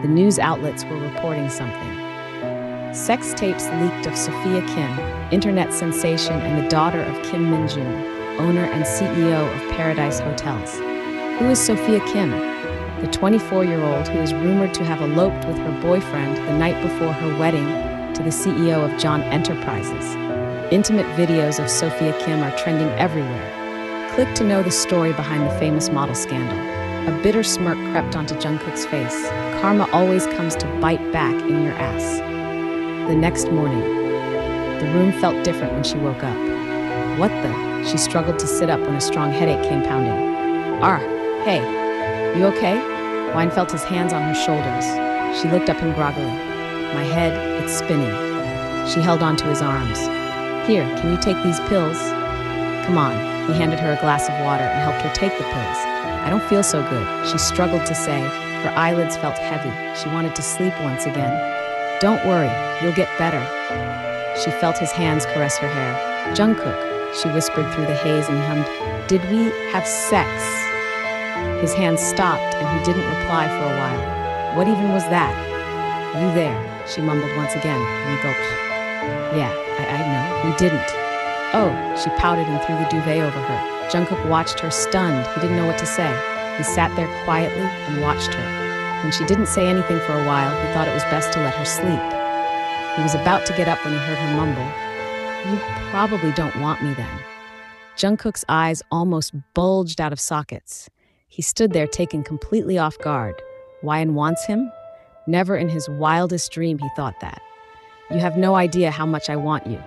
The news outlets were reporting something. Sex tapes leaked of Sophia Kim, internet sensation and the daughter of Kim Min-jun, owner and CEO of Paradise Hotels. Who is Sophia Kim? The 24-year-old who is rumored to have eloped with her boyfriend the night before her wedding to the CEO of JUNGKOOK Enterprises. Intimate videos of Sophia Kim are trending everywhere. Click to know the story behind the famous model scandal. A bitter smirk crept onto Jungkook's face. Karma always comes to bite back in your ass. The next morning, the room felt different when she woke up. What the? She struggled to sit up when a strong headache came pounding. Hey, you okay? Wine felt his hands on her shoulders. She looked up him groggily. My head, it's spinning. She held onto his arms. Here, can you take these pills? Come on. He handed her a glass of water and helped her take the pills. I don't feel so good, she struggled to say. Her eyelids felt heavy. She wanted to sleep once again. Don't worry, you'll get better. She felt his hands caress her hair. Jungkook, she whispered through the haze and he hummed, Did we have sex? His hands stopped and he didn't reply for a while. What even was that? You there, she mumbled once again, and he gulped. Yeah, I know, we didn't. Oh, she pouted and threw the duvet over her. Jungkook watched her stunned. He didn't know what to say. He sat there quietly and watched her. When she didn't say anything for a while, he thought it was best to let her sleep. He was about to get up when he heard her mumble, You probably don't want me then. Jungkook's eyes almost bulged out of sockets. He stood there taken completely off guard. Wyan wants him? Never in his wildest dream he thought that. You have no idea how much I want you,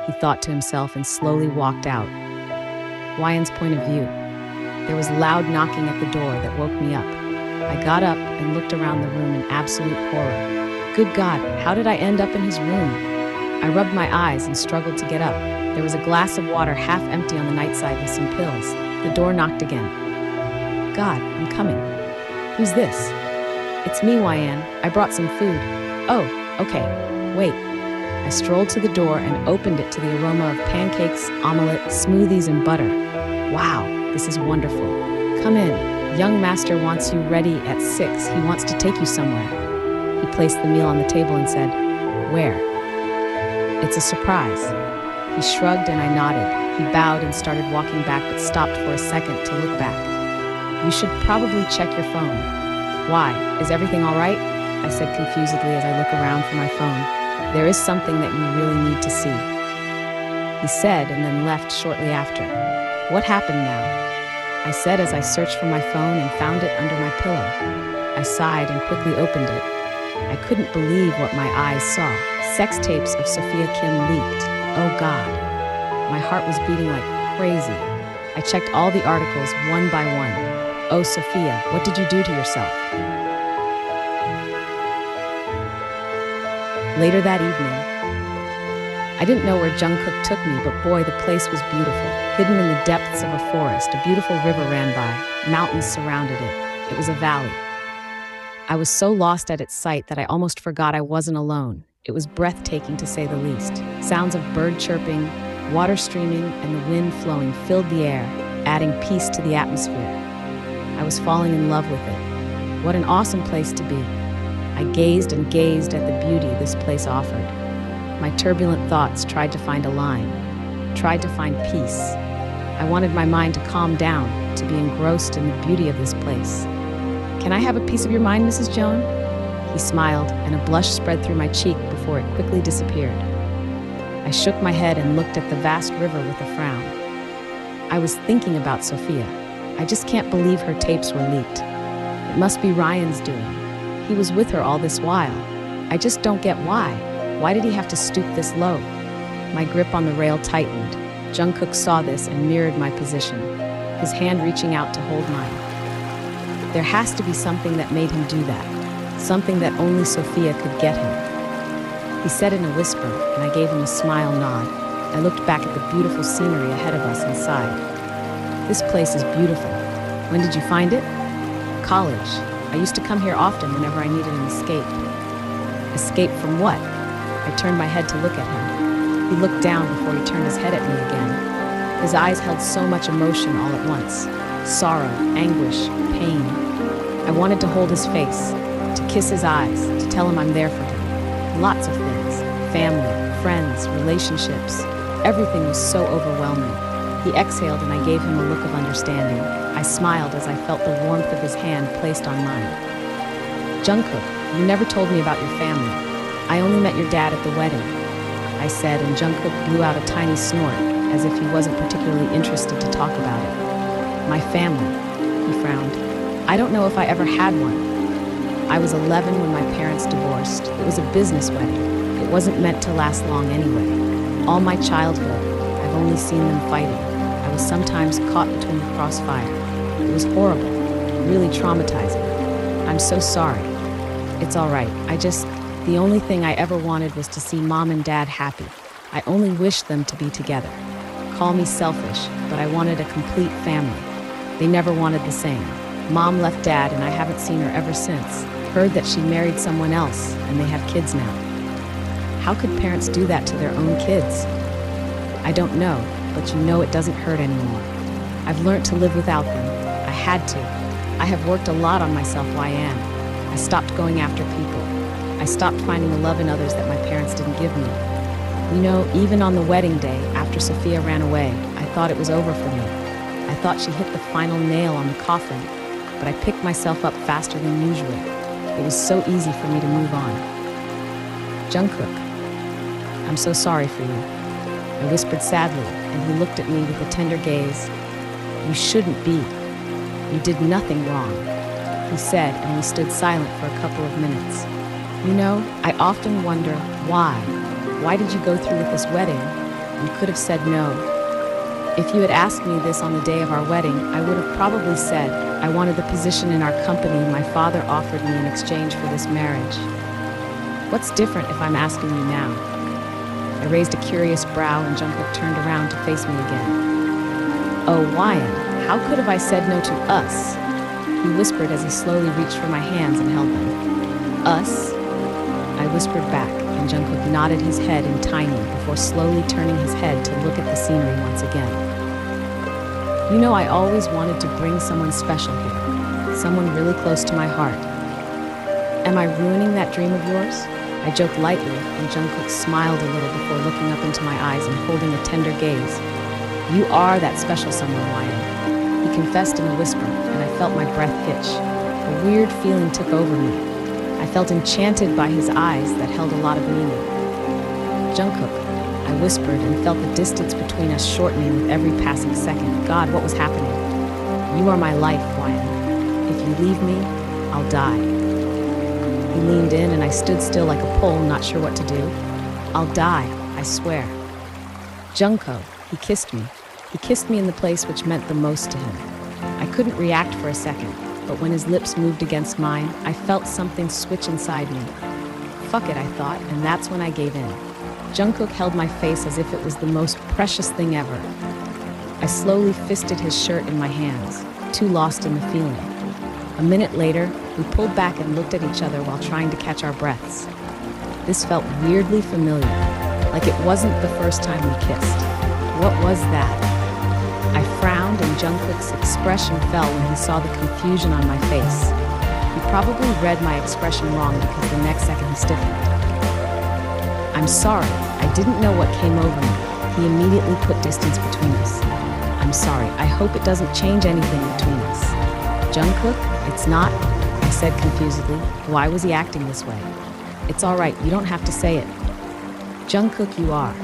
he thought to himself and slowly walked out. Wyan's point of view. There was loud knocking at the door that woke me up. I got up and looked around the room in absolute horror. Good God, how did I end up in his room? I rubbed my eyes and struggled to get up. There was a glass of water half empty on the nightside with some pills. The door knocked again. God, I'm coming. Who's this? It's me, Wyan. I brought some food. Oh, okay. Wait. I strolled to the door and opened it to the aroma of pancakes, omelet, smoothies, and butter. Wow, this is wonderful. Come in. Young master wants you ready at 6. He wants to take you somewhere. He placed the meal on the table and said, Where? It's a surprise. He shrugged and I nodded. He bowed and started walking back but stopped for a second to look back. You should probably check your phone. Why? Is everything all right? I said confusedly as I look around for my phone. There is something that you really need to see. He said and then left shortly after. What happened now? I said as I searched for my phone and found it under my pillow. I sighed and quickly opened it. I couldn't believe what my eyes saw. Sex tapes of Sophia Kim leaked. Oh God. My heart was beating like crazy. I checked all the articles one by one. Oh, Sophia, what did you do to yourself? Later that evening, I didn't know where Jungkook took me, but boy, the place was beautiful. Hidden in the depths of a forest, a beautiful river ran by. Mountains surrounded it. It was a valley. I was so lost at its sight that I almost forgot I wasn't alone. It was breathtaking, to say the least. Sounds of bird chirping, water streaming, and the wind flowing filled the air, adding peace to the atmosphere. I was falling in love with it. What an awesome place to be. I gazed and gazed at the beauty this place offered. My turbulent thoughts tried to find a line, tried to find peace. I wanted my mind to calm down, to be engrossed in the beauty of this place. Can I have a piece of your mind, Mrs. Joan? He smiled, and a blush spread through my cheek before it quickly disappeared. I shook my head and looked at the vast river with a frown. I was thinking about Sophia. I just can't believe her tapes were leaked. It must be Ryan's doing. He was with her all this while. I just don't get why. Why did he have to stoop this low? My grip on the rail tightened. Jungkook saw this and mirrored my position, his hand reaching out to hold mine. There has to be something that made him do that, something that only Sophia could get him. He said in a whisper, and I gave him a smile nod. I looked back at the beautiful scenery ahead of us and sighed. This place is beautiful. When did you find it? College. I used to come here often whenever I needed an escape. Escape from what? I turned my head to look at him. He looked down before he turned his head at me again. His eyes held so much emotion all at once. Sorrow, anguish, pain. I wanted to hold his face, to kiss his eyes, to tell him I'm there for him. Lots of things. Family, friends, relationships. Everything was so overwhelming. He exhaled and I gave him a look of understanding. I smiled as I felt the warmth of his hand placed on mine. "JUNGKOOK, you never told me about your family. I only met your dad at the wedding," I said, and JUNGKOOK blew out a tiny snort, as if he wasn't particularly interested to talk about it. "My family," he frowned. "I don't know if I ever had one. I was 11 when my parents divorced. It was a business wedding. It wasn't meant to last long anyway. All my childhood, I've only seen them fighting. I was sometimes caught between the crossfire. It was horrible, really traumatizing. I'm so sorry. It's all right. The only thing I ever wanted was to see Mom and Dad happy. I only wished them to be together. Call me selfish, but I wanted a complete family. They never wanted the same. Mom left Dad and I haven't seen her ever since. Heard that she married someone else and they have kids now. How could parents do that to their own kids? I don't know, but you know it doesn't hurt anymore. I've learned to live without them. I had to. I have worked a lot on myself who I am. I stopped going after people. I stopped finding the love in others that my parents didn't give me. You know, even on the wedding day, after Sophia ran away, I thought it was over for me. I thought she hit the final nail on the coffin, but I picked myself up faster than usual. It was so easy for me to move on. "JUNGKOOK, I'm so sorry for you," I whispered sadly, and he looked at me with a tender gaze. "You shouldn't be. You did nothing wrong," he said, and we stood silent for a couple of minutes. You know, I often wonder why. Why did you go through with this wedding? You could have said no. If you had asked me this on the day of our wedding, I would have probably said I wanted the position in our company my father offered me in exchange for this marriage. What's different if I'm asking you now? I raised a curious brow and JUNGKOOK turned around to face me again. "Oh, Wyan, how could have I said no to us?" He whispered as he slowly reached for my hands and held them. "Us?" I whispered back, and JUNGKOOK nodded his head in tiny before slowly turning his head to look at the scenery once again. "You know, I always wanted to bring someone special here, someone really close to my heart. Am I ruining that dream of yours?" I joked lightly, and JUNGKOOK smiled a little before looking up into my eyes and holding a tender gaze. "You are that special someone, Wyan," he confessed in a whisper, and I felt my breath hitch. A weird feeling took over me. I felt enchanted by his eyes that held a lot of meaning. "JUNGKOOK," I whispered and felt the distance between us shortening with every passing second. God, what was happening? "You are my life, Wyan. If you leave me, I'll die." He leaned in and I stood still like a pole, not sure what to do. "I'll die, I swear." "JUNGKOOK," he kissed me. He kissed me in the place which meant the most to him. I couldn't react for a second, but when his lips moved against mine, I felt something switch inside me. Fuck it, I thought, and that's when I gave in. JUNGKOOK held my face as if it was the most precious thing ever. I slowly fisted his shirt in my hands, too lost in the feeling. A minute later, we pulled back and looked at each other while trying to catch our breaths. This felt weirdly familiar, like it wasn't the first time we kissed. What was that? I frowned and JUNGKOOK's expression fell when he saw the confusion on my face. He probably read my expression wrong because the next second he stiffened. "I'm sorry, I didn't know what came over me." He immediately put distance between us. "I'm sorry, I hope it doesn't change anything between us." "JUNGKOOK, it's not," I said confusedly. Why was he acting this way? "It's all right, you don't have to say it." "JUNGKOOK, you are."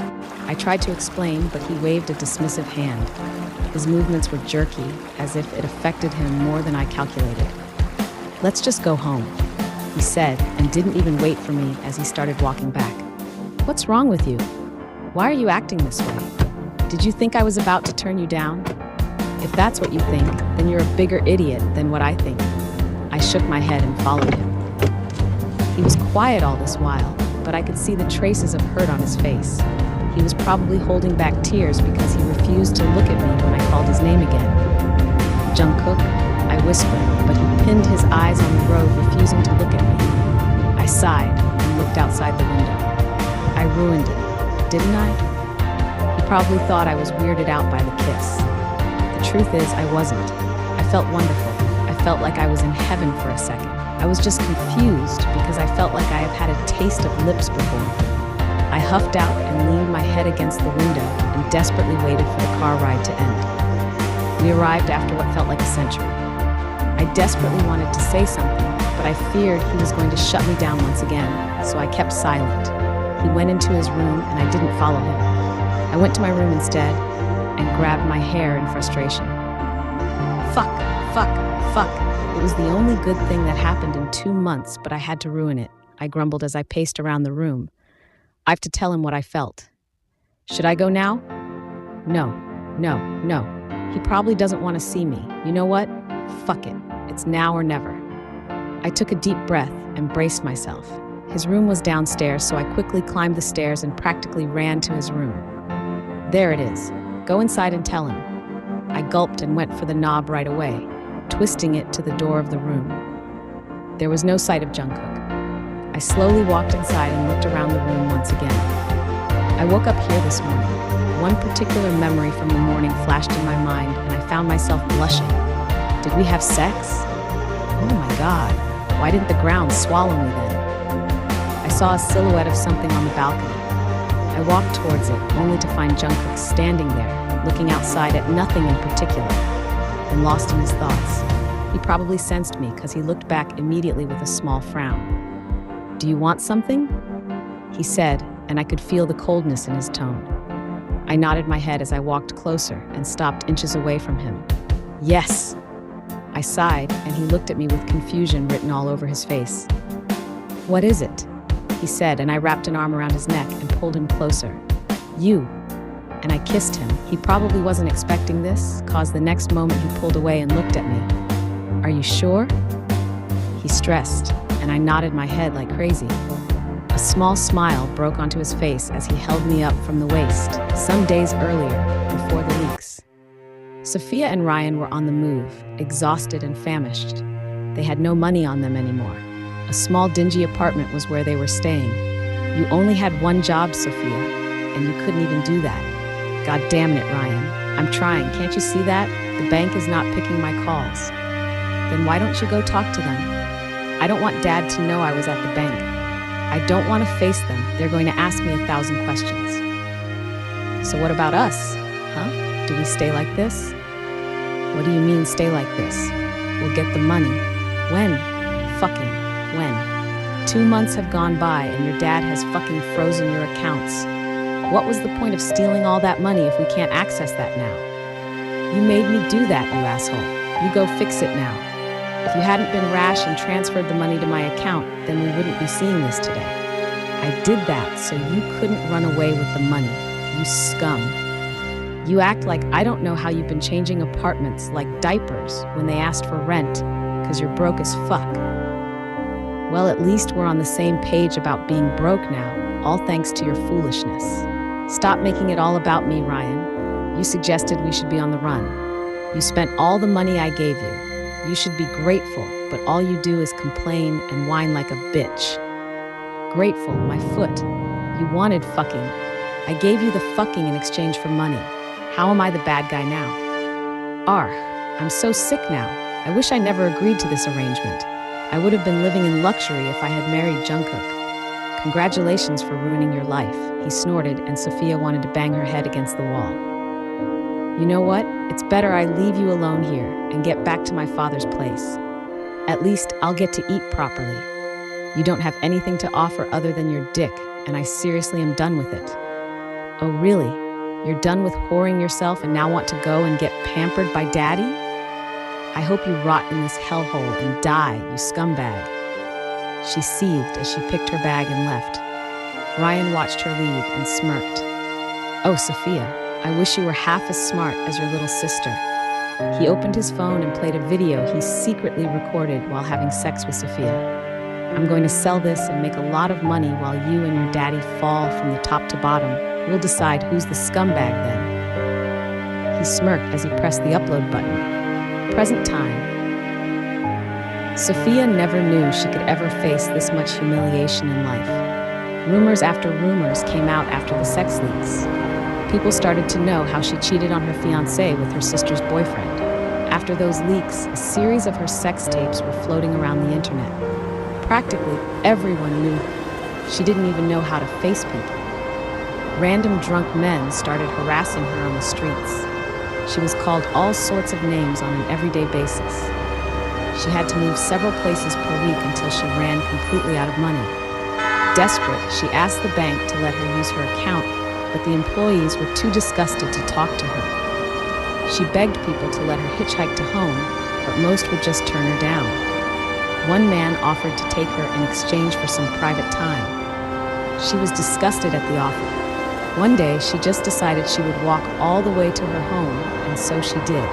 I tried to explain, but he waved a dismissive hand. His movements were jerky, as if it affected him more than I calculated. "Let's just go home," he said, and didn't even wait for me as he started walking back. "What's wrong with you? Why are you acting this way? Did you think I was about to turn you down? If that's what you think, then you're a bigger idiot than what I think." I shook my head and followed him. He was quiet all this while, but I could see the traces of hurt on his face. He was probably holding back tears because he refused to look at me when I called his name again. "JUNGKOOK," I whispered, but he pinned his eyes on the road, refusing to look at me. I sighed and looked outside the window. I ruined it, didn't I? He probably thought I was weirded out by the kiss. The truth is, I wasn't. I felt wonderful. I felt like I was in heaven for a second. I was just confused because I felt like I have had a taste of lips before. I huffed out and leaned my head against the window and desperately waited for the car ride to end. We arrived after what felt like a century. I desperately wanted to say something, but I feared he was going to shut me down once again, so I kept silent. He went into his room and I didn't follow him. I went to my room instead and grabbed my hair in frustration. Fuck. It was the only good thing that happened in 2 months, but I had to ruin it, I grumbled as I paced around the room. I have to tell him what I felt. Should I go now? No. He probably doesn't want to see me. You know what? Fuck it. It's now or never. I took a deep breath and braced myself. His room was downstairs, so I quickly climbed the stairs and practically ran to his room. There it is. Go inside and tell him. I gulped and went for the knob right away, twisting it to the door of the room. There was no sight of Jungkook. I slowly walked inside and looked around the room once again. I woke up here this morning. One particular memory from the morning flashed in my mind, and I found myself blushing. Did we have sex? Oh my God, why didn't the ground swallow me then? I saw a silhouette of something on the balcony. I walked towards it, only to find Jungkook standing there, looking outside at nothing in particular, and lost in his thoughts. He probably sensed me because he looked back immediately with a small frown. Do you want something? He said, and I could feel the coldness in his tone. I nodded my head as I walked closer and stopped inches away from him. Yes! I sighed, and he looked at me with confusion written all over his face. What is it? He said, and I wrapped an arm around his neck and pulled him closer. You. And I kissed him. He probably wasn't expecting this, cause the next moment he pulled away and looked at me. Are you sure? He stressed, and I nodded my head like crazy. A small smile broke onto his face as he held me up from the waist, some days earlier, before the leaks. Sophia and Ryan were on the move, exhausted and famished. They had no money on them anymore. A small dingy apartment was where they were staying. You only had one job, Sophia, and you couldn't even do that. God damn it, Ryan. I'm trying, can't you see that? The bank is not picking my calls. Then why don't you go talk to them? I don't want Dad to know I was at the bank. I don't want to face them. They're going to ask me 1,000 questions. So what about us? Huh? Do we stay like this? What do you mean stay like this? We'll get the money. When? Fucking when? 2 months have gone by and your dad has fucking frozen your accounts. What was the point of stealing all that money if we can't access that now? You made me do that, you asshole. You go fix it now. If you hadn't been rash and transferred the money to my account, then we wouldn't be seeing this today. I did that so you couldn't run away with the money, you scum. You act like I don't know how you've been changing apartments like diapers when they asked for rent, because you're broke as fuck. Well, at least we're on the same page about being broke now, all thanks to your foolishness. Stop making it all about me, Ryan. You suggested we should be on the run. You spent all the money I gave you. You should be grateful, but all you do is complain and whine like a bitch. Grateful, my foot. You wanted fucking. I gave you the fucking in exchange for money. How am I the bad guy now? I'm so sick now. I wish I never agreed to this arrangement. I would have been living in luxury if I had married Jungkook. Congratulations for ruining your life, he snorted, and Sophia wanted to bang her head against the wall. You know what? It's better I leave you alone here and get back to my father's place. At least I'll get to eat properly. You don't have anything to offer other than your dick, and I seriously am done with it. Oh, really? You're done with whoring yourself and now want to go and get pampered by Daddy? I hope you rot in this hellhole and die, you scumbag. She seethed as she picked her bag and left. Ryan watched her leave and smirked. Oh, Sophia, I wish you were half as smart as your little sister. He opened his phone and played a video he secretly recorded while having sex with Sophia. I'm going to sell this and make a lot of money while you and your daddy fall from the top to bottom. We'll decide who's the scumbag then. He smirked as he pressed the upload button. Present time. Sophia never knew she could ever face this much humiliation in life. Rumors after rumors came out after the sex leaks. People started to know how she cheated on her fiance with her sister's boyfriend. After those leaks, a series of her sex tapes were floating around the internet. Practically everyone knew her. She didn't even know how to face people. Random drunk men started harassing her on the streets. She was called all sorts of names on an everyday basis. She had to move several places per week until she ran completely out of money. Desperate, she asked the bank to let her use her account, but the employees were too disgusted to talk to her. She begged people to let her hitchhike to home, but most would just turn her down. One man offered to take her in exchange for some private time. She was disgusted at the offer. One day, she just decided she would walk all the way to her home, and so she did.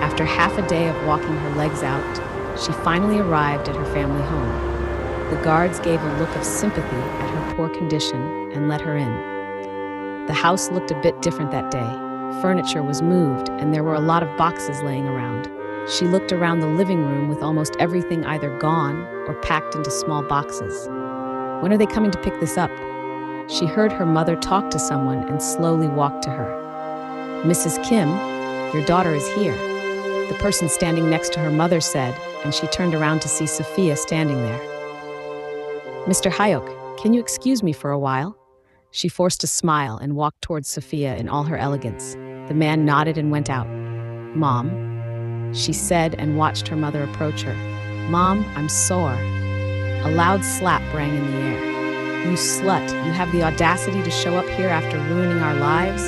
After half a day of walking her legs out, she finally arrived at her family home. The guards gave a look of sympathy at her poor condition and let her in. The house looked a bit different that day. Furniture was moved, and there were a lot of boxes laying around. She looked around the living room with almost everything either gone or packed into small boxes. When are they coming to pick this up? She heard her mother talk to someone and slowly walked to her. "Mrs. Kim, your daughter is here," the person standing next to her mother said, and she turned around to see Sophia standing there. "Mr. 𝐓𝐇𝐄, can you excuse me for a while?" She forced a smile and walked towards Sophia in all her elegance. The man nodded and went out. "Mom," she said and watched her mother approach her. "Mom, I'm sore." A loud slap rang in the air. "You slut, you have the audacity to show up here after ruining our lives?"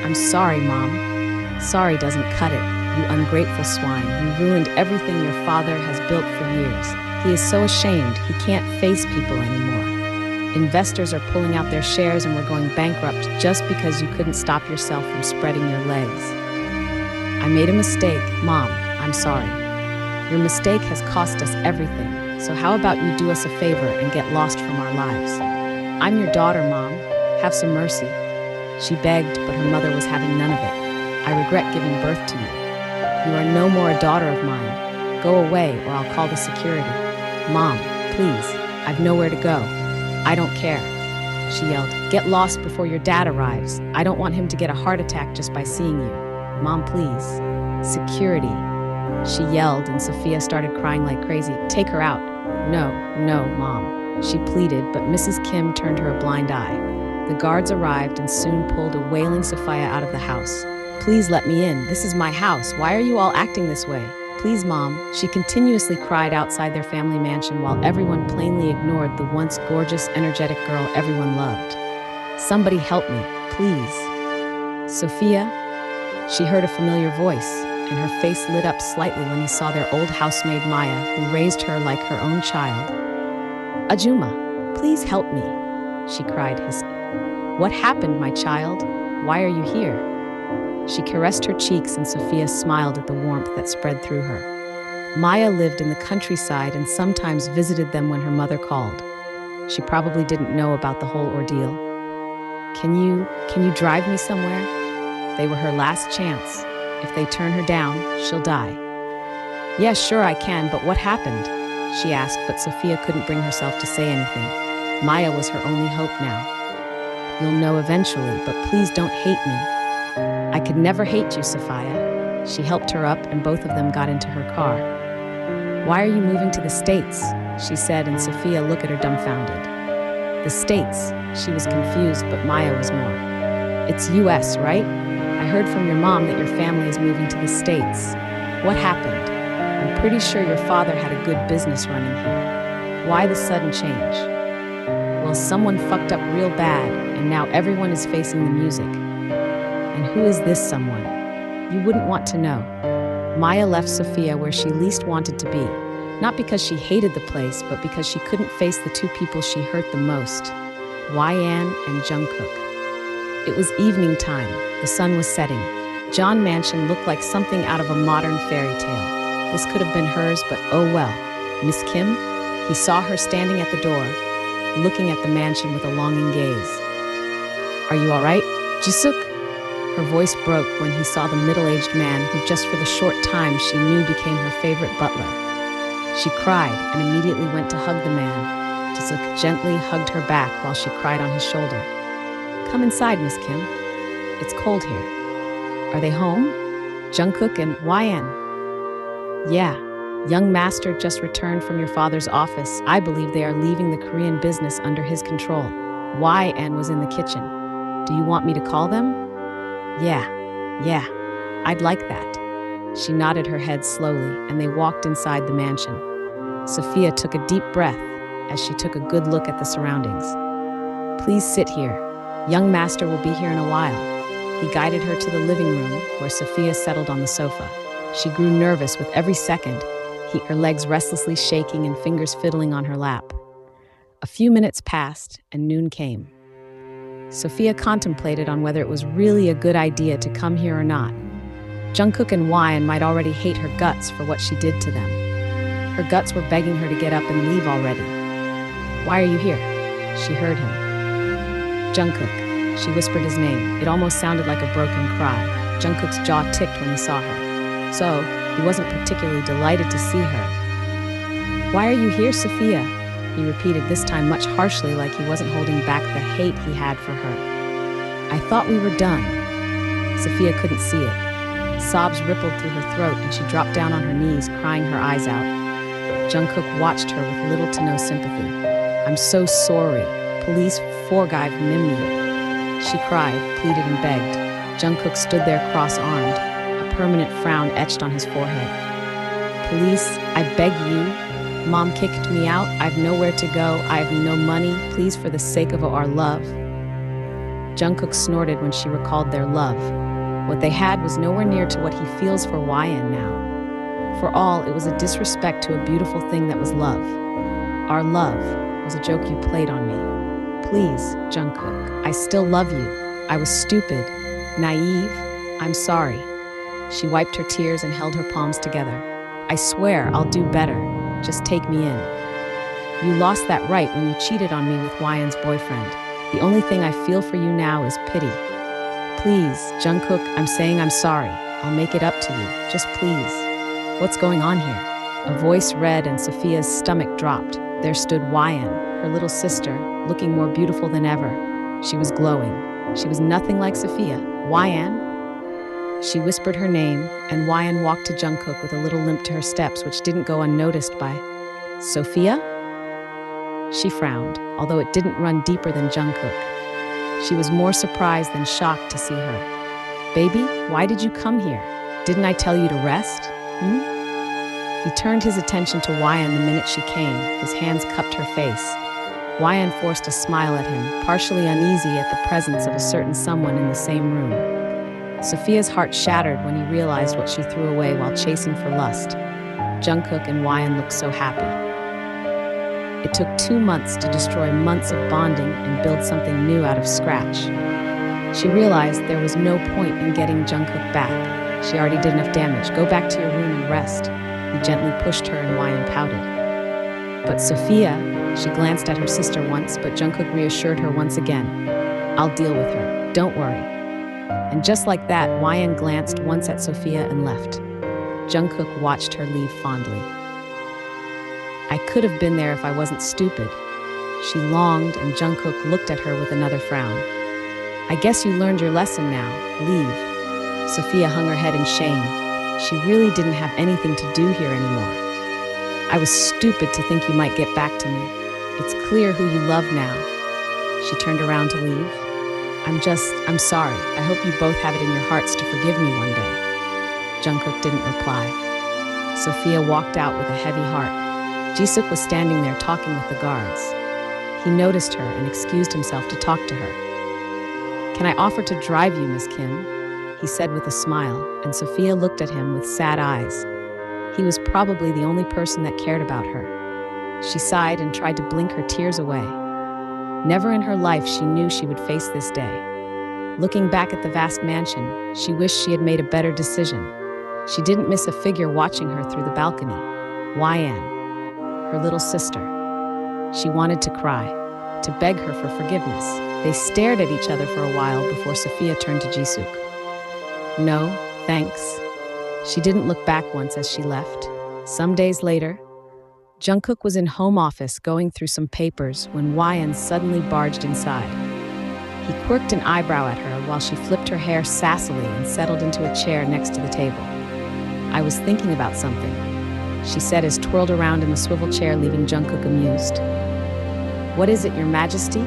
"I'm sorry, Mom." "Sorry doesn't cut it, you ungrateful swine. You ruined everything your father has built for years. He is so ashamed he can't face people anymore. Investors are pulling out their shares and we're going bankrupt just because you couldn't stop yourself from spreading your legs." "I made a mistake, Mom. I'm sorry. Your mistake has cost us everything. So how about you do us a favor and get lost from our lives? I'm your daughter, Mom. Have some mercy." She begged, but her mother was having none of it. "I regret giving birth to you. You are no more a daughter of mine. Go away or I'll call the security." "Mom, please. I've nowhere to go. I don't care," she yelled. "Get lost before your dad arrives. I don't want him to get a heart attack just by seeing you. Mom, please." "Security," she yelled, and Sophia started crying like crazy. "Take her out." "No, no, Mom," she pleaded, but Mrs. Kim turned her a blind eye. The guards arrived and soon pulled a wailing Sophia out of the house. "Please let me in. This is my house. Why are you all acting this way? Please, Mom," she continuously cried outside their family mansion while everyone plainly ignored the once gorgeous, energetic girl everyone loved. "Somebody help me, please." "Sophia?" She heard a familiar voice, and her face lit up slightly when he saw their old housemaid Maya, who raised her like her own child. "Ajuma, please help me," she cried hissing. "What happened, my child? Why are you here?" She caressed her cheeks and Sophia smiled at the warmth that spread through her. Maya lived in the countryside and sometimes visited them when her mother called. She probably didn't know about the whole ordeal. Can you drive me somewhere?" They were her last chance. If they turn her down, she'll die. "Yeah, sure I can, but what happened?" she asked, but Sophia couldn't bring herself to say anything. Maya was her only hope now. "You'll know eventually, but please don't hate me." "I could never hate you, Sophia." She helped her up and both of them got into her car. "Why are you moving to the States?" she said, and Sophia looked at her dumbfounded. "The States?" She was confused, but Maya was more. "It's US, right? I heard from your mom that your family is moving to the States. What happened? I'm pretty sure your father had a good business running here. Why the sudden change?" "Well, someone fucked up real bad, and now everyone is facing the music." "And who is this someone?" "You wouldn't want to know." Maya left Sophia where she least wanted to be, not because she hated the place, but because she couldn't face the two people she hurt the most, YN and JUNGKOOK. It was evening time. The sun was setting. John Mansion looked like something out of a modern fairy tale. This could have been hers, but oh well. "Miss Kim?" He saw her standing at the door, looking at the mansion with a longing gaze. "Are you all right, JUNGKOOK?" Her voice broke when he saw the middle-aged man who just for the short time she knew became her favorite butler. She cried and immediately went to hug the man. JUNGKOOK gently hugged her back while she cried on his shoulder. "Come inside, Miss Kim. It's cold here." "Are they home?" "JUNGKOOK and YN." "Yeah." Young master just returned from your father's office. I believe they are leaving the Korean business under his control. YN was in the kitchen. Do you want me to call them? Yeah, I'd like that. She nodded her head slowly, and they walked inside the mansion. Sophia took a deep breath as she took a good look at the surroundings. Please sit here. Young master will be here in a while. He guided her to the living room, where Sophia settled on the sofa. She grew nervous with every second, her legs restlessly shaking and fingers fiddling on her lap. A few minutes passed, and noon came. Sophia contemplated on whether it was really a good idea to come here or not. JUNGKOOK and YN might already hate her guts for what she did to them. Her guts were begging her to get up and leave already. Why are you here? She heard him. JUNGKOOK. She whispered his name. It almost sounded like a broken cry. JUNGKOOK's jaw ticked when he saw her. So, he wasn't particularly delighted to see her. Why are you here, Sophia? He repeated, this time much harshly, like he wasn't holding back the hate he had for her. I thought we were done. Sophia couldn't see it. Sobs rippled through her throat, and she dropped down on her knees, crying her eyes out. JUNGKOOK watched her with little to no sympathy. I'm so sorry. Police forgive me. She cried, pleaded, and begged. JUNGKOOK stood there cross-armed, a permanent frown etched on his forehead. Police, I beg you. Mom kicked me out. I've nowhere to go. I have no money. Please, for the sake of our love. JUNGKOOK snorted when she recalled their love. What they had was nowhere near to what he feels for YN now. For all, it was a disrespect to a beautiful thing that was love. Our love was a joke you played on me. Please, JUNGKOOK, I still love you. I was stupid, naive. I'm sorry. She wiped her tears and held her palms together. I swear I'll do better. Just take me in. You lost that right when you cheated on me with YN's boyfriend. The only thing I feel for you now is pity. Please, JUNGKOOK, I'm saying I'm sorry. I'll make it up to you. Just please. What's going on here? A voice read and Sophia's stomach dropped. There stood YN, her little sister, looking more beautiful than ever. She was glowing. She was nothing like Sophia. YN? She whispered her name, and YN walked to JUNGKOOK with a little limp to her steps, which didn't go unnoticed by Sophia? She frowned, although it didn't run deeper than JUNGKOOK. She was more surprised than shocked to see her. Baby, why did you come here? Didn't I tell you to rest? He turned his attention to YN the minute she came. His hands cupped her face. YN forced a smile at him, partially uneasy at the presence of a certain someone in the same room. Sophia's heart shattered when he realized what she threw away while chasing for lust. JUNGKOOK and YN looked so happy. It took 2 months to destroy months of bonding and build something new out of scratch. She realized there was no point in getting JUNGKOOK back. She already did enough damage. Go back to your room and rest. He gently pushed her and YN pouted. But Sophia, she glanced at her sister once, but JUNGKOOK reassured her once again. I'll deal with her. Don't worry. And just like that, YN glanced once at Sophia and left. JUNGKOOK watched her leave fondly. I could have been there if I wasn't stupid. She longed, and JUNGKOOK looked at her with another frown. I guess you learned your lesson now. Leave. Sophia hung her head in shame. She really didn't have anything to do here anymore. I was stupid to think you might get back to me. It's clear who you love now. She turned around to leave. I'm sorry. I hope you both have it in your hearts to forgive me one day. JUNGKOOK didn't reply. Sophia walked out with a heavy heart. Jisuk was standing there talking with the guards. He noticed her and excused himself to talk to her. Can I offer to drive you, Miss Kim? He said with a smile, and Sophia looked at him with sad eyes. He was probably the only person that cared about her. She sighed and tried to blink her tears away. Never in her life she knew she would face this day. Looking back at the vast mansion, she wished she had made a better decision. She didn't miss a figure watching her through the balcony. YN, her little sister. She wanted to cry, to beg her for forgiveness. They stared at each other for a while before Sophia turned to Jisuk. No, thanks. She didn't look back once as she left. Some days later, JUNGKOOK was in home office going through some papers when YN suddenly barged inside. He quirked an eyebrow at her while she flipped her hair sassily and settled into a chair next to the table. I was thinking about something. she said as twirled around in the swivel chair, leaving Jungkook amused. "What is it, Your Majesty?"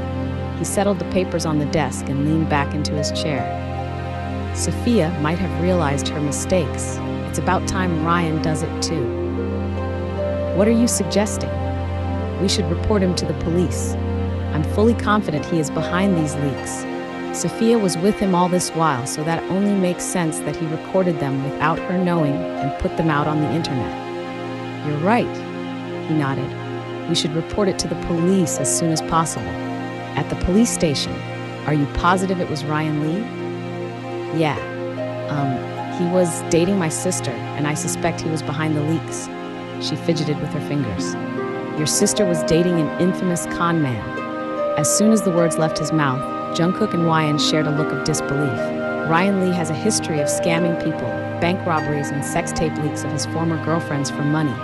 He settled the papers on the desk and leaned back into his chair. Sophia might have realized her mistakes. It's about time Ryan does it too. "What are you suggesting?" "We should report him to the police. I'm fully confident he is behind these leaks. Sophia was with him all this while, so that only makes sense that he recorded them without her knowing and put them out on the internet." "You're right," he nodded. "We should report it to the police as soon as possible." "At the police station. Are you positive it was Ryan Lee?" "Yeah. He was dating my sister, and I suspect he was behind the leaks." She fidgeted with her fingers. "Your sister was dating an infamous con man." As soon as the words left his mouth, Jungkook and Wyan shared a look of disbelief. Ryan Lee has a history of scamming people, bank robberies, and sex tape leaks of his former girlfriends for money.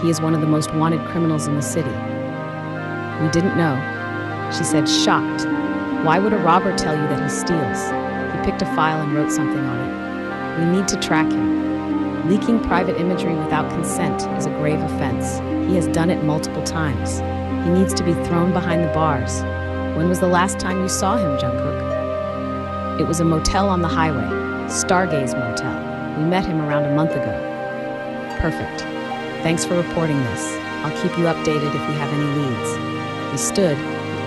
He is one of the most wanted criminals in the city. "We didn't know," she said, shocked. "Why would a robber tell you that he steals?" He picked a file and wrote something on it. "We need to track him. Leaking private imagery without consent is a grave offense. He has done it multiple times. He needs to be thrown behind the bars." "When was the last time you saw him, Jungkook?" "It was a motel on the highway, Stargaze Motel. We met him around a month ago." "Perfect. Thanks for reporting this. I'll keep you updated if we have any leads." He stood,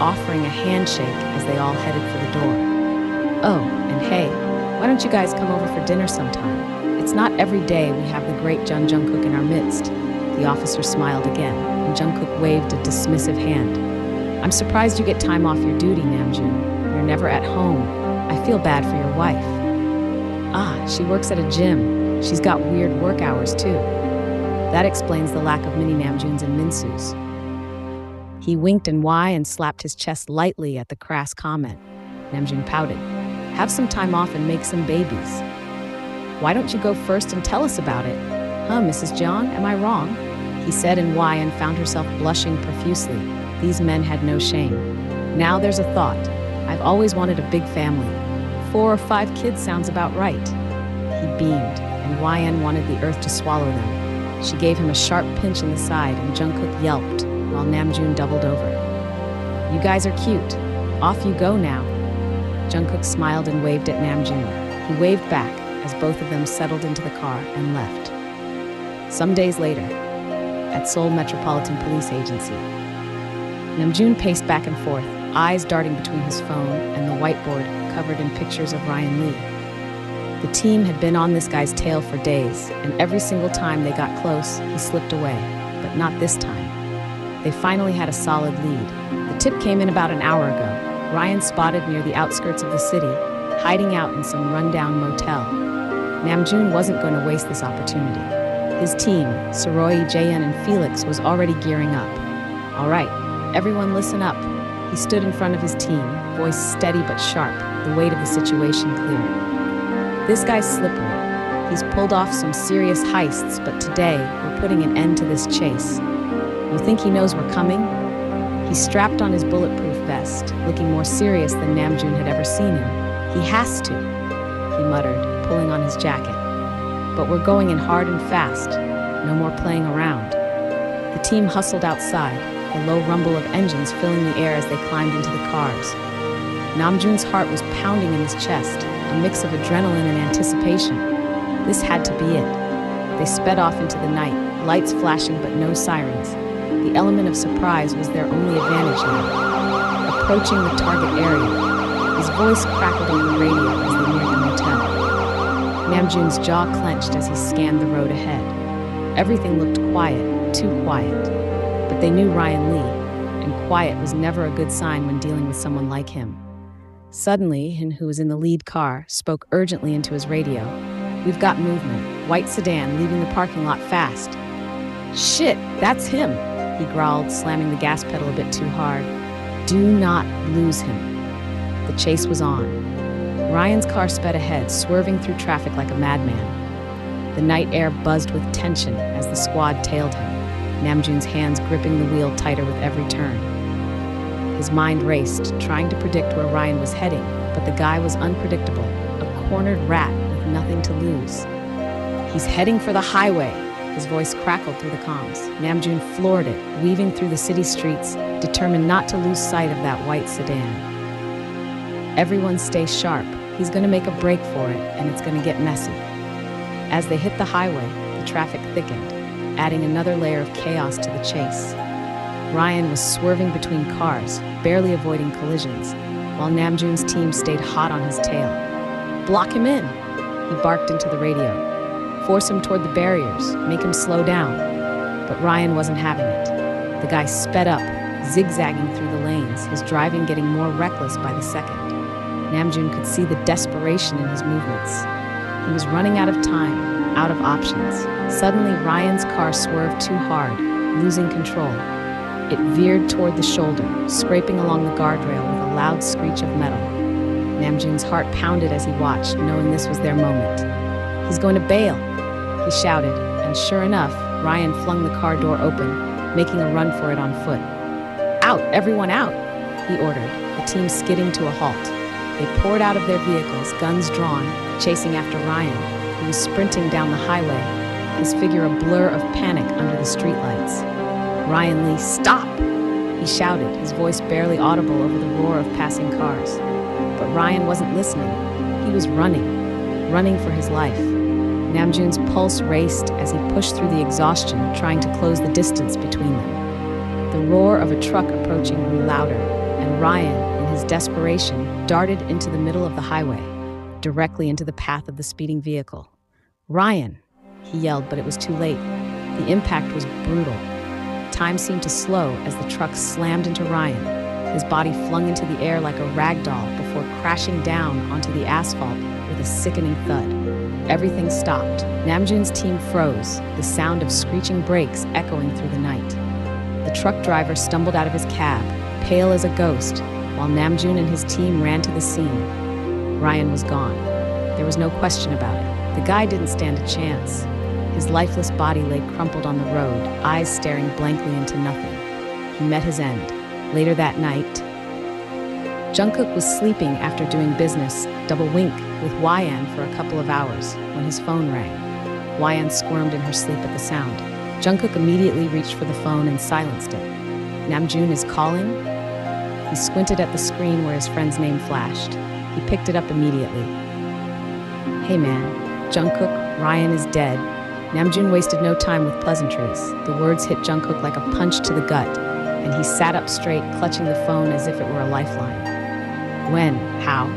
offering a handshake as they all headed for the door. "Oh, and hey, why don't you guys come over for dinner sometime? It's not every day we have the great Jungkook in our midst." The officer smiled again, and Jungkook waved a dismissive hand. "I'm surprised you get time off your duty, Namjoon. You're never at home. I feel bad for your wife." "Ah, she works at a gym. She's got weird work hours too." That explains the lack of mini Namjoons and Minsus. He winked and and slapped his chest lightly at the crass comment. Namjoon pouted. "Have some time off and make some babies." "Why don't you go first and tell us about it?" "Huh, Mrs. Jeong, am I wrong?" he said, and found herself blushing profusely. These men had no shame. "Now there's a thought. I've always wanted a big family. 4 or 5 kids sounds about right." He beamed, and wanted the earth to swallow them. She gave him a sharp pinch in the side, and Jungkook yelped, while Namjoon doubled over. "You guys are cute. Off you go now." Jungkook smiled and waved at Namjoon. He waved back as both of them settled into the car and left. Some days later, at Seoul Metropolitan Police Agency, Namjoon paced back and forth, eyes darting between his phone and the whiteboard covered in pictures of Ryan Lee. The team had been on this guy's tail for days, and every single time they got close, he slipped away, but not this time. They finally had a solid lead. The tip came in about an hour ago. Ryan spotted near the outskirts of the city, hiding out in some rundown motel. Namjoon wasn't going to waste this opportunity. His team, Soroi, Jaehyun, and Felix, was already gearing up. "All right, everyone listen up." He stood in front of his team, voice steady but sharp, the weight of the situation clear. "This guy's slippery. He's pulled off some serious heists, but today we're putting an end to this chase. You think he knows we're coming?" He strapped on his bulletproof vest, looking more serious than Namjoon had ever seen him. "He has to," he muttered, pulling on his jacket. "But we're going in hard and fast. No more playing around." The team hustled outside, the low rumble of engines filling the air as they climbed into the cars. Namjoon's heart was pounding in his chest, a mix of adrenaline and anticipation. This had to be it. They sped off into the night, lights flashing but no sirens. The element of surprise was their only advantage now. Approaching the target area, his voice crackled on the radio as they neared the motel. Namjoon's jaw clenched as he scanned the road ahead. Everything looked quiet, too quiet. But they knew Ryan Lee, and quiet was never a good sign when dealing with someone like him. Suddenly, Hin, who was in the lead car, spoke urgently into his radio. "We've got movement. White sedan leaving the parking lot fast." "Shit, that's him," he growled, slamming the gas pedal a bit too hard. "Do not lose him." The chase was on. Ryan's car sped ahead, swerving through traffic like a madman. The night air buzzed with tension as the squad tailed him, Namjoon's hands gripping the wheel tighter with every turn. His mind raced, trying to predict where Ryan was heading, but the guy was unpredictable, a cornered rat with nothing to lose. "He's heading for the highway," His voice crackled through the comms. Namjoon floored it, weaving through the city streets, determined not to lose sight of that white sedan. Everyone stay sharp. He's going to make a break for it, and it's going to get messy. As they hit the highway, the traffic thickened, adding another layer of chaos to the chase. Ryan was swerving between cars, barely avoiding collisions, while Namjoon's team stayed hot on his tail. "Block him in," he barked into the radio. "Force him toward the barriers, make him slow down." But Ryan wasn't having it. The guy sped up, zigzagging through the lanes, his driving getting more reckless by the second. Namjoon could see the desperation in his movements. He was running out of time, out of options. Suddenly, Ryan's car swerved too hard, losing control. It veered toward the shoulder, scraping along the guardrail with a loud screech of metal. Namjoon's heart pounded as he watched, knowing this was their moment. "He's going to bail," he shouted, and sure enough, Ryan flung the car door open, making a run for it on foot. "Out, everyone out," he ordered, the team skidding to a halt. They poured out of their vehicles, guns drawn, chasing after Ryan, who was sprinting down the highway, his figure a blur of panic under the streetlights. "Ryan Lee, stop!" he shouted, his voice barely audible over the roar of passing cars. But Ryan wasn't listening. He was running for his life. Namjoon's pulse raced as he pushed through the exhaustion, trying to close the distance between them. The roar of a truck approaching grew louder, and Ryan, in his desperation, darted into the middle of the highway, directly into the path of the speeding vehicle. "Ryan!" he yelled, but it was too late. The impact was brutal. Time seemed to slow as the truck slammed into Ryan, his body flung into the air like a rag doll before crashing down onto the asphalt with a sickening thud. Everything stopped. Namjoon's team froze, the sound of screeching brakes echoing through the night. The truck driver stumbled out of his cab, pale as a ghost, while Namjoon and his team ran to the scene. Ryan was gone. There was no question about it. The guy didn't stand a chance. His lifeless body lay crumpled on the road, eyes staring blankly into nothing. He met his end. Later that night, Jungkook was sleeping after doing business, double wink, with YN for a couple of hours when his phone rang. YN squirmed in her sleep at the sound. Jungkook immediately reached for the phone and silenced it. "Namjoon is calling?" He squinted at the screen where his friend's name flashed. He picked it up immediately. "Hey man, Jungkook, Ryan is dead." Namjoon wasted no time with pleasantries. The words hit Jungkook like a punch to the gut, and he sat up straight, clutching the phone as if it were a lifeline. "When? How?"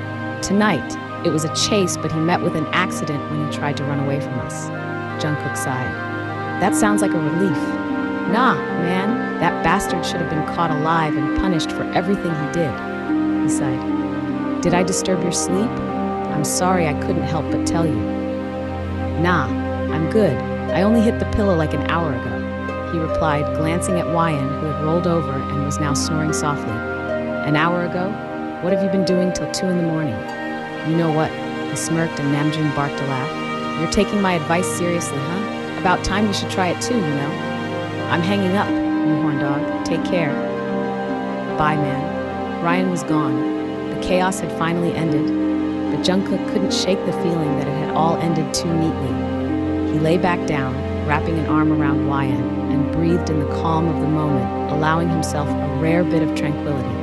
"Tonight. It was a chase, but he met with an accident when he tried to run away from us." Jungkook sighed. "That sounds like a relief." "Nah, man, that bastard should have been caught alive and punished for everything he did." He sighed. "Did I disturb your sleep? I'm sorry I couldn't help but tell you." "Nah, I'm good. I only hit the pillow like an hour ago," he replied, glancing at YN, who had rolled over and was now snoring softly. "An hour ago? What have you been doing till 2 in the morning?" "You know what?" He smirked and Namjoon barked a laugh. "You're taking my advice seriously, huh? About time you should try it too, you know." "I'm hanging up, you horn dog. Take care." "Bye, man." Ryan was gone. The chaos had finally ended, but Jungkook couldn't shake the feeling that it had all ended too neatly. He lay back down, wrapping an arm around YN, and breathed in the calm of the moment, allowing himself a rare bit of tranquility.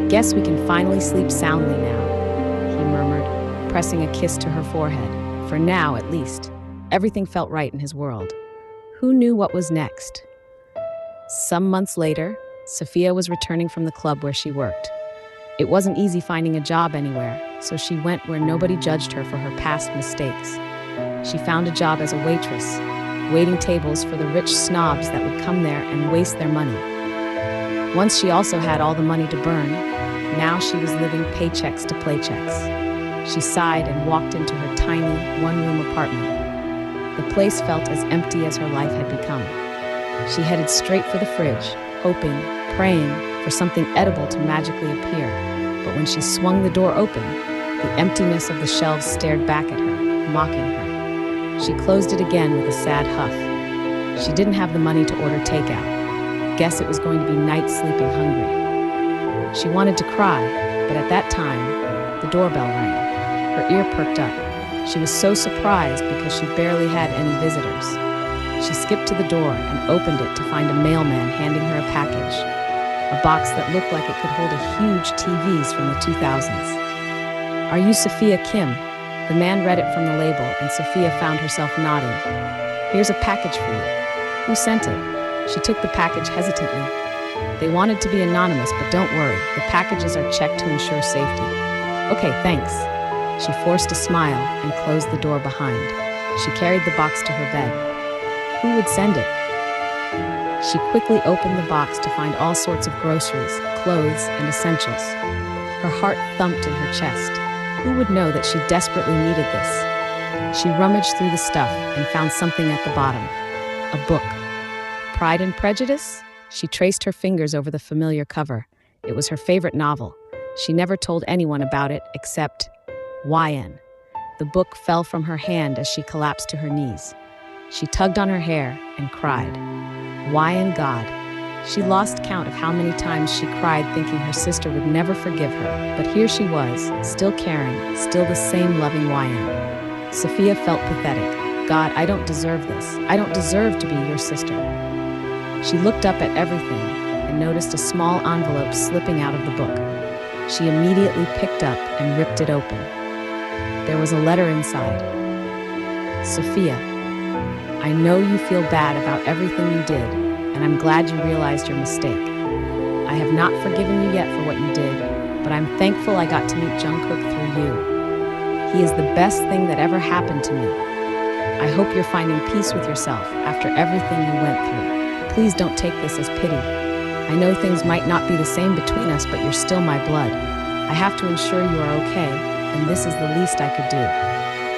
"Guess we can finally sleep soundly now," he murmured, pressing a kiss to her forehead. For now, at least, everything felt right in his world. Who knew what was next? Some months later, Sophia was returning from the club where she worked. It wasn't easy finding a job anywhere, so she went where nobody judged her for her past mistakes. She found a job as a waitress, waiting tables for the rich snobs that would come there and waste their money. Once she also had all the money to burn, now she was living paychecks to playchecks. She sighed and walked into her tiny, one-room apartment. The place felt as empty as her life had become. She headed straight for the fridge, hoping, praying for something edible to magically appear. But when she swung the door open, the emptiness of the shelves stared back at her, mocking her. She closed it again with a sad huff. She didn't have the money to order takeout. Guess it was going to be night sleeping hungry. She wanted to cry, but at that time, the doorbell rang. Her ear perked up. She was so surprised because she barely had any visitors. She skipped to the door and opened it to find a mailman handing her a package, a box that looked like it could hold a huge TVs from the 2000s. "Are you Sophia Kim?" The man read it from the label, and Sophia found herself nodding. "Here's a package for you." "Who sent it?" She took the package hesitantly. "They wanted to be anonymous, but don't worry, the packages are checked to ensure safety." "Okay, thanks." She forced a smile and closed the door behind. She carried the box to her bed. Who would send it? She quickly opened the box to find all sorts of groceries, clothes, and essentials. Her heart thumped in her chest. Who would know that she desperately needed this? She rummaged through the stuff and found something at the bottom. A book. Pride and Prejudice? She traced her fingers over the familiar cover. It was her favorite novel. She never told anyone about it except YN. The book fell from her hand as she collapsed to her knees. She tugged on her hair and cried. Why in God? She lost count of how many times she cried thinking her sister would never forgive her, but here she was, still caring, still the same loving YN. Sophia felt pathetic. God, I don't deserve this. I don't deserve to be your sister. She looked up at everything and noticed a small envelope slipping out of the book. She immediately picked up and ripped it open. There was a letter inside. Sophia, I know you feel bad about everything you did, and I'm glad you realized your mistake. I have not forgiven you yet for what you did, but I'm thankful I got to meet Jungkook through you. He is the best thing that ever happened to me. I hope you're finding peace with yourself after everything you went through. Please don't take this as pity. I know things might not be the same between us, but you're still my blood. I have to ensure you are okay, and this is the least I could do.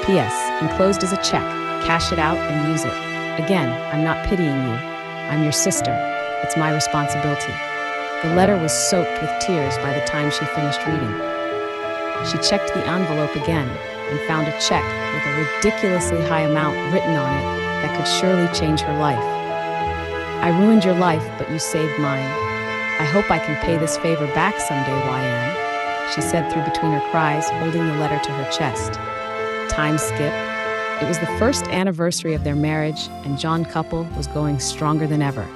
P.S. Enclosed is a check. Cash it out and use it. Again, I'm not pitying you. I'm your sister. It's my responsibility. The letter was soaked with tears by the time she finished reading. She checked the envelope again and found a check with a ridiculously high amount written on it that could surely change her life. I ruined your life, but you saved mine. I hope I can pay this favor back someday, YN, she said through between her cries, holding the letter to her chest. Time skip. It was the first anniversary of their marriage, and John couple was going stronger than ever.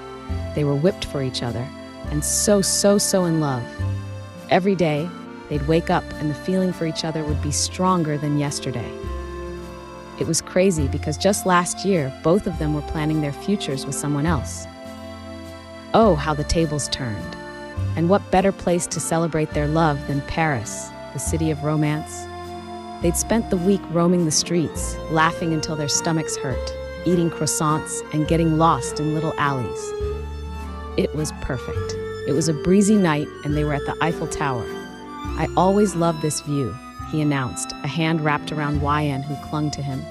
They were whipped for each other, and so in love. Every day, they'd wake up and the feeling for each other would be stronger than yesterday. It was crazy because just last year, both of them were planning their futures with someone else. Oh, how the tables turned. And what better place to celebrate their love than Paris, the city of romance? They'd spent the week roaming the streets, laughing until their stomachs hurt, eating croissants, and getting lost in little alleys. It was perfect. It was a breezy night, and they were at the Eiffel Tower. I always loved this view, he announced, a hand wrapped around YN who clung to him.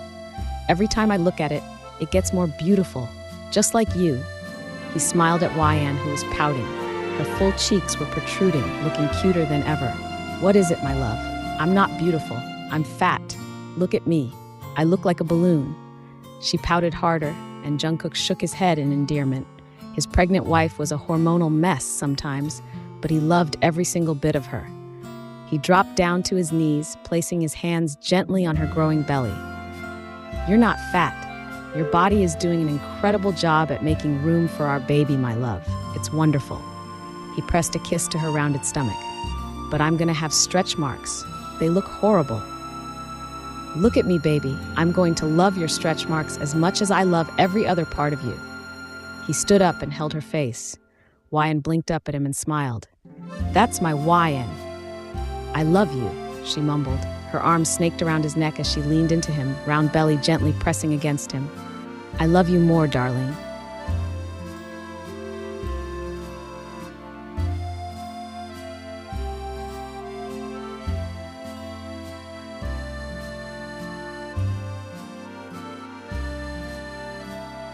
Every time I look at it, it gets more beautiful, just like you. He smiled at YN who was pouting. Her full cheeks were protruding, looking cuter than ever. What is it, my love? I'm not beautiful. I'm fat. Look at me. I look like a balloon. She pouted harder, and Jungkook shook his head in endearment. His pregnant wife was a hormonal mess sometimes, but he loved every single bit of her. He dropped down to his knees, placing his hands gently on her growing belly. You're not fat. Your body is doing an incredible job at making room for our baby, my love. It's wonderful. He pressed a kiss to her rounded stomach. But I'm gonna have stretch marks. They look horrible. Look at me, baby. I'm going to love your stretch marks as much as I love every other part of you. He stood up and held her face. YN blinked up at him and smiled. That's my YN. I love you, she mumbled. Her arms snaked around his neck as she leaned into him, round belly gently pressing against him. I love you more, darling.